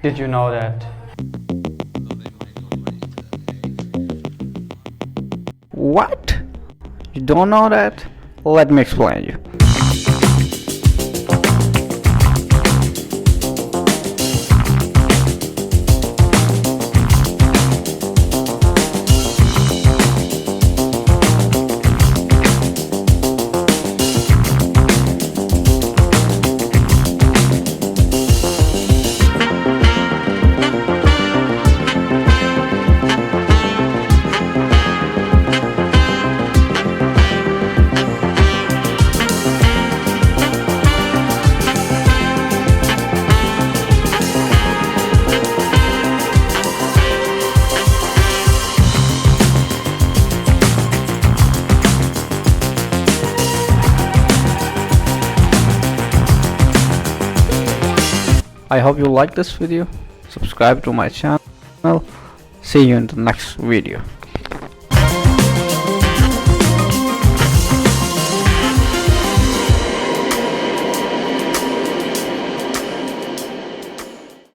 Did you know that? What? You don't know that? Let me explain you. I hope you like this video. Subscribe to my channel. See you in the next video.